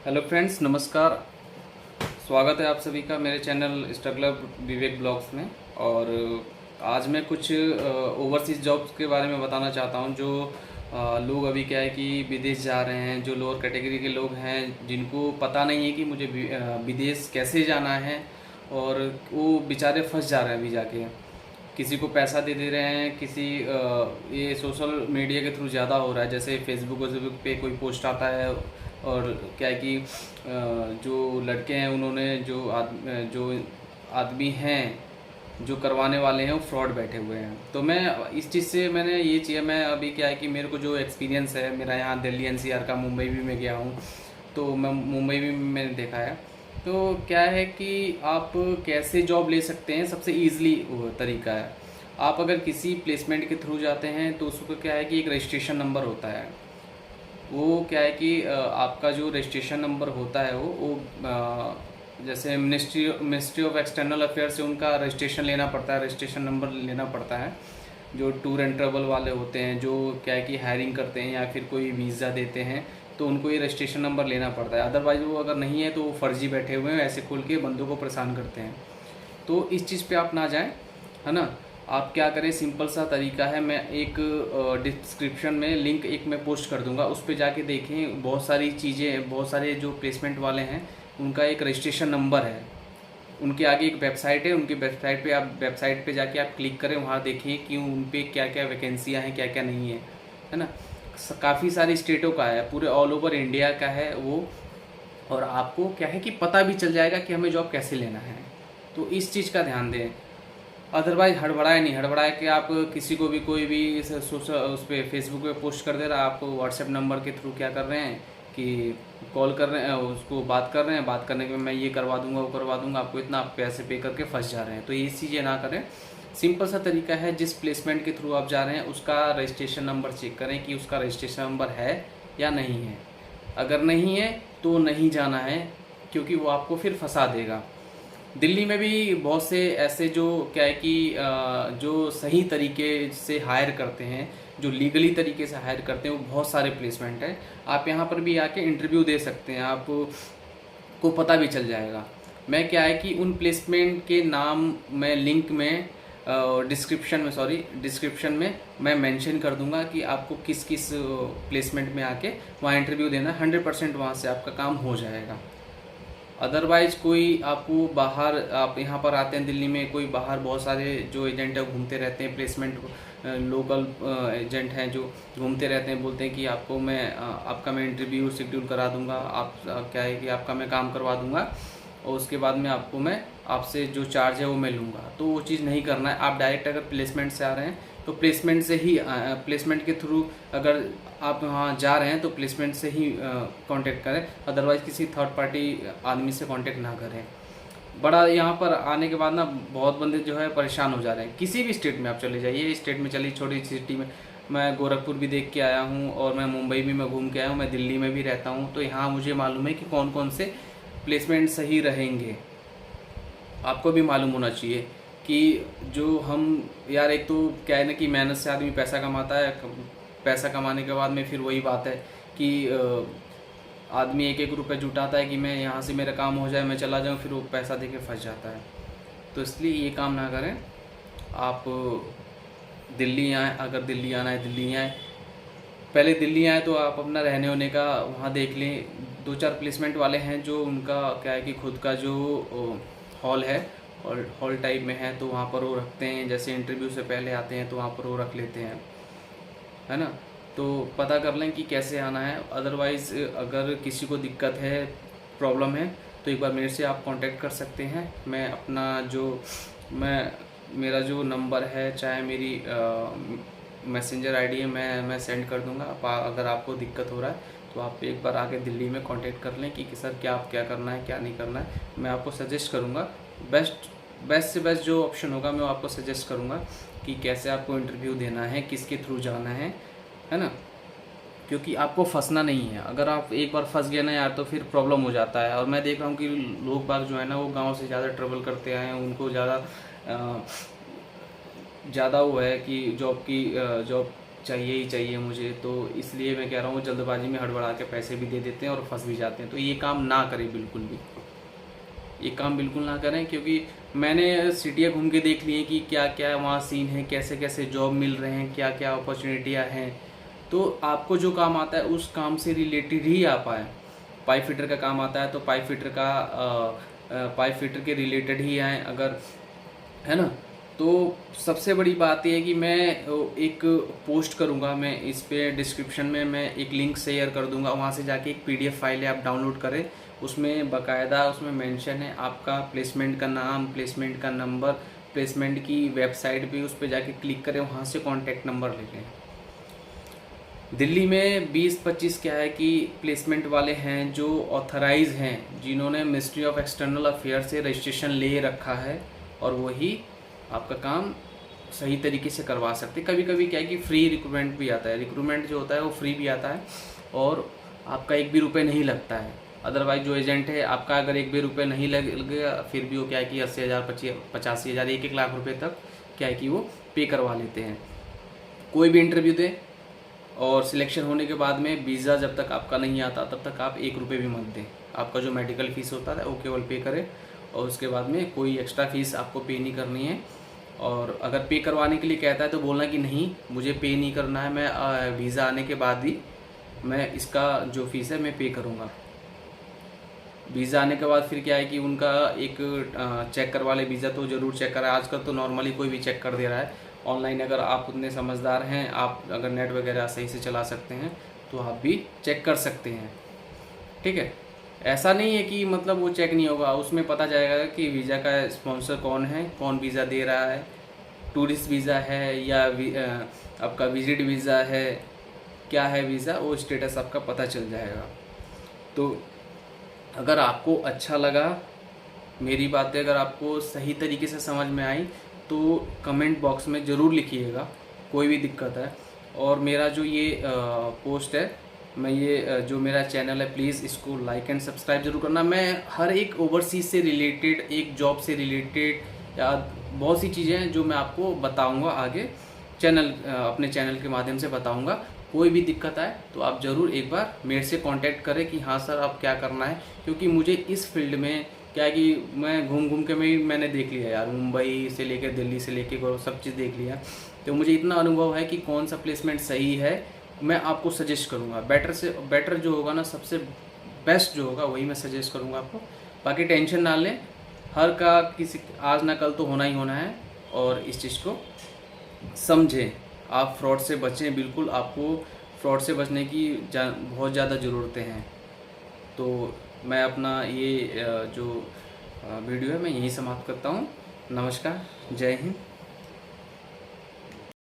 Hello friends, नमस्कार। स्वागत है आप सभी का मेरे चैनल स्ट्रगलर विवेक ब्लॉग्स में। और आज मैं कुछ ओवरसीज़ जॉब्स के बारे में बताना चाहता हूं जो लोग अभी क्या है कि विदेश जा रहे हैं, जो लोअर कैटेगरी के लोग हैं जिनको पता नहीं है कि मुझे विदेश कैसे जाना है, और वो बेचारे फंस जा रहे हैं अभी जाके। किसी को पैसा दे दे रहे हैं, ये सोशल मीडिया के थ्रू ज़्यादा हो रहा है। जैसे फेसबुक पे कोई पोस्ट आता है, और क्या है कि जो लड़के हैं उन्होंने जो आदमी हैं जो करवाने वाले हैं वो फ्रॉड बैठे हुए हैं। तो मैं इस चीज़ से मैंने ये चाहिए, मैं अभी क्या है कि मेरे को जो एक्सपीरियंस है मेरा, यहाँ दिल्ली एनसीआर का, मुंबई भी मैं गया हूँ, तो मैं मुंबई भी मैंने देखा है। तो क्या है कि आप कैसे जॉब ले सकते हैं, सबसे ईज़िली तरीका है, आप अगर किसी प्लेसमेंट के थ्रू जाते हैं तो उसको क्या है कि एक रजिस्ट्रेशन नंबर होता है। वो क्या है कि आपका जो रजिस्ट्रेशन नंबर होता है जैसे मिनिस्ट्री ऑफ एक्सटर्नल अफेयर से उनका रजिस्ट्रेशन लेना पड़ता है, रजिस्ट्रेशन नंबर लेना पड़ता है। जो टूर एंड ट्रैवल वाले होते हैं, जो क्या है कि हायरिंग करते हैं या फिर कोई वीज़ा देते हैं, तो उनको ये रजिस्ट्रेशन नंबर लेना पड़ता है। अदरवाइज़ वो अगर नहीं है तो वो फर्जी बैठे हुए हैं, ऐसे खोल के बंदों को परेशान करते हैं। तो इस चीज़ पे आप ना जाएं, है ना। आप क्या करें, सिंपल सा तरीका है, मैं एक डिस्क्रिप्शन में लिंक एक मैं पोस्ट कर दूंगा, उस पर जाके देखें। बहुत सारी चीज़ें, बहुत सारे जो प्लेसमेंट वाले हैं उनका एक रजिस्ट्रेशन नंबर है, उनके आगे एक वेबसाइट है, उनकी वेबसाइट पे जाके आप क्लिक करें, वहाँ देखिए कि उन पे क्या क्या वैकेंसियाँ हैं, क्या क्या नहीं है ना। काफ़ी सारी स्टेटों का है, पूरे ऑल ओवर इंडिया का है वो। और आपको क्या है कि पता भी चल जाएगा कि हमें जॉब कैसे लेना है। तो इस चीज़ का ध्यान दें। अदरवाइज हड़बड़ाए कि आप किसी को भी, कोई भी सोशल उस पर फेसबुक पे पोस्ट कर दे रहा है, आपको व्हाट्सएप नंबर के थ्रू क्या कर रहे हैं कि कॉल कर रहे हैं, उसको बात कर रहे हैं, बात करने के मैं ये करवा दूंगा, वो करवा दूंगा, आपको इतना आप पैसे पे करके फंस जा रहे हैं। तो ये चीज़ें ना करें। सिंपल सा तरीका है, जिस प्लेसमेंट के थ्रू आप जा रहे हैं उसका रजिस्ट्रेशन नंबर चेक करें कि उसका रजिस्ट्रेशन नंबर है या नहीं है। अगर नहीं है तो नहीं जाना है, क्योंकि वो आपको फिर फंसा देगा। दिल्ली में भी बहुत से ऐसे जो क्या है कि जो सही तरीके से हायर करते हैं, जो लीगली तरीके से हायर करते हैं, वो बहुत सारे प्लेसमेंट हैं। आप यहाँ पर भी आके इंटरव्यू दे सकते हैं, आपको पता भी चल जाएगा। मैं क्या है कि उन प्लेसमेंट के नाम मैं लिंक में डिस्क्रिप्शन में मैं मेंशन कर दूंगा कि आपको किस किस प्लेसमेंट में आके वहाँ इंटरव्यू देना। 100% वहाँ से आपका काम हो जाएगा। अदरवाइज कोई आपको बाहर, आप यहाँ पर आते हैं दिल्ली में, कोई बाहर बहुत सारे जो एजेंट है घूमते रहते हैं, प्लेसमेंट लोकल एजेंट हैं जो घूमते रहते हैं, बोलते हैं कि आपका मैं इंटरव्यू शेड्यूल करा दूंगा, क्या है कि आपका मैं काम करवा दूंगा, और उसके बाद में आपसे जो चार्ज है वो मैं लूँगा। तो वो चीज़ नहीं करना है। आप डायरेक्ट अगर प्लेसमेंट से आ रहे हैं तो प्लेसमेंट से ही, प्लेसमेंट के थ्रू अगर आप वहाँ जा रहे हैं तो प्लेसमेंट से ही कांटेक्ट करें। अदरवाइज़ किसी थर्ड पार्टी आदमी से कांटेक्ट ना करें। बड़ा यहाँ पर आने के बाद ना बहुत बंदे जो है परेशान हो जा रहे हैं। किसी भी स्टेट में आप चले जाइए, स्टेट में चलिए, छोटी सिटी में, मैं गोरखपुर भी देख के आया हूँ, और मैं मुंबई भी मैं घूम के आया हूँ, मैं दिल्ली में भी रहता हूँ, तो यहाँ मुझे मालूम है कि कौन कौन से प्लेसमेंट सही रहेंगे। आपको भी मालूम होना चाहिए कि जो हम, यार एक तो क्या है ना कि मेहनत से आदमी पैसा कमाता है, पैसा कमाने के बाद में फिर वही बात है कि आदमी एक एक रुपये जुटाता है कि मैं यहाँ से मेरा काम हो जाए, मैं चला जाऊँ, फिर वो पैसा दे के फंस जाता है। तो इसलिए ये काम ना करें। आप दिल्ली आएँ, अगर दिल्ली आना है दिल्ली आएँ, पहले दिल्ली आए तो आप अपना रहने होने का वहाँ देख लें। 2-4 प्लेसमेंट वाले हैं जो उनका क्या है कि खुद का जो हॉल है, और हॉल टाइप में है, तो वहाँ पर वो रखते हैं। जैसे इंटरव्यू से पहले आते हैं तो वहाँ पर वो रख लेते हैं, है ना। तो पता कर लें कि कैसे आना है। अदरवाइज़ अगर किसी को दिक्कत है, प्रॉब्लम है, तो एक बार मेरे से आप कांटेक्ट कर सकते हैं। मैं अपना मेरा जो नंबर है, चाहे मेरी मैसेंजर आईडी है, मैं सेंड कर दूंगा। अगर आपको दिक्कत हो रहा है तो आप एक बार आके दिल्ली में कांटेक्ट कर लें कि सर क्या करना है, क्या नहीं करना है। मैं आपको सजेस्ट करूँगा, बेस्ट से बेस्ट जो ऑप्शन होगा मैं आपको सजेस्ट करूँगा कि कैसे आपको इंटरव्यू देना है, किसके थ्रू जाना है ना। क्योंकि आपको फंसना नहीं है। अगर आप एक बार फंस गए ना यार, तो फिर प्रॉब्लम हो जाता है। और मैं देख रहा हूँ कि लोग बाग जो है ना, वो गांव से ज़्यादा ट्रेवल करते आए हैं, उनको ज़्यादा वो है कि जॉब चाहिए ही चाहिए मुझे, तो इसलिए मैं कह रहा हूँ जल्दबाजी में हड़बड़ा के पैसे भी दे देते हैं और फंस भी जाते हैं। तो ये काम ना करें बिल्कुल भी, ये काम बिल्कुल ना करें, क्योंकि मैंने सिटियाँ घूम के देख ली है कि क्या क्या वहाँ सीन है, कैसे कैसे जॉब मिल रहे हैं, क्या क्या अपॉर्चुनिटियाँ हैं। तो आपको जो काम आता है उस काम से रिलेटेड ही आ पाए। पाइप फिटर का काम आता है तो पाइप फिटर का पाइप फिटर के रिलेटेड ही आए अगर, है ना। तो सबसे बड़ी बात यह है कि मैं एक पोस्ट करूंगा, मैं इस पे डिस्क्रिप्शन में मैं एक लिंक शेयर कर दूंगा, वहाँ से जाके एक पीडीएफ फाइल है, आप डाउनलोड करें। उसमें बाकायदा उसमें मेंशन है आपका प्लेसमेंट का नाम, प्लेसमेंट का नंबर, प्लेसमेंट की वेबसाइट पे उस पर जाके क्लिक करें, वहाँ से कॉन्टैक्ट नंबर ले लें। दिल्ली में 20-25 क्या है कि प्लेसमेंट वाले हैं जो ऑथराइज हैं, जिन्होंने मिनिस्ट्री ऑफ एक्सटर्नल अफेयर से रजिस्ट्रेशन ले रखा है, और वही आपका काम सही तरीके से करवा सकते। कभी कभी क्या है कि फ्री रिक्रूटमेंट भी आता है, रिक्रूटमेंट जो होता है वो फ्री भी आता है और आपका एक भी रुपये नहीं लगता है। अदरवाइज जो एजेंट है आपका अगर एक भी रुपये नहीं लगेगा, फिर भी वो क्या है कि 80,000 85,000 1-1 लाख रुपए तक क्या है कि वो पे करवा लेते हैं। कोई भी इंटरव्यू दे और सिलेक्शन होने के बाद में वीज़ा जब तक आपका नहीं आता तब तक आप 1 रुपये भी मत दें। आपका जो मेडिकल फ़ीस होता है वो केवल पे करें, और उसके बाद में कोई एक्स्ट्रा फ़ीस आपको पे नहीं करनी है। और अगर पे करवाने के लिए कहता है तो बोलना कि नहीं मुझे पे नहीं करना है, मैं वीज़ा आने के बाद ही मैं इसका जो फ़ीस है मैं पे करूँगा। वीज़ा आने के बाद फिर क्या है कि उनका एक चेक करवा ले वीज़ा, तो ज़रूर चेक करा। आजकल तो नॉर्मली कोई भी चेक कर दे रहा है ऑनलाइन। अगर आप उतने समझदार हैं, आप अगर नेट वगैरह सही से चला सकते हैं तो आप भी चेक कर सकते हैं, ठीक है। ऐसा नहीं है कि मतलब वो चेक नहीं होगा, उसमें पता जाएगा कि वीज़ा का स्पॉन्सर कौन है, कौन वीज़ा दे रहा है, टूरिस्ट वीज़ा है या आपका विजिट वीज़ा है, क्या है वीज़ा, वो स्टेटस आपका पता चल जाएगा। तो अगर आपको अच्छा लगा मेरी बातें, अगर आपको सही तरीके से समझ में आई तो कमेंट बॉक्स में ज़रूर लिखिएगा, कोई भी दिक्कत है। और मेरा जो ये पोस्ट है, मैं ये जो मेरा चैनल है प्लीज़ इसको लाइक एंड सब्सक्राइब जरूर करना। मैं हर एक ओवरसीज़ से रिलेटेड, एक जॉब से रिलेटेड या बहुत सी चीज़ें हैं जो मैं आपको बताऊंगा आगे अपने चैनल के माध्यम से बताऊंगा। कोई भी दिक्कत आए तो आप ज़रूर एक बार मेरे से कांटेक्ट करें कि हाँ सर आप क्या करना है, क्योंकि मुझे इस फील्ड में क्या है कि मैं घूम घूम के मैंने देख लिया यार, मुंबई से लेकर दिल्ली से लेकर सब चीज़ देख लिया। तो मुझे इतना अनुभव है कि कौन सा प्लेसमेंट सही है, मैं आपको सजेस्ट करूँगा। बेटर से बेटर जो होगा ना, सबसे बेस्ट जो होगा वही मैं सजेस्ट करूँगा आपको। बाकी टेंशन ना लें, हर का किसी आज ना कल तो होना ही होना है, और इस चीज़ को समझें। आप फ्रॉड से बचें, बिल्कुल आपको फ्रॉड से बचने की बहुत ज़्यादा ज़रूरतें हैं। तो मैं अपना ये जो वीडियो है मैं यहीं समाप्त करता हूँ। नमस्कार, जय हिंद।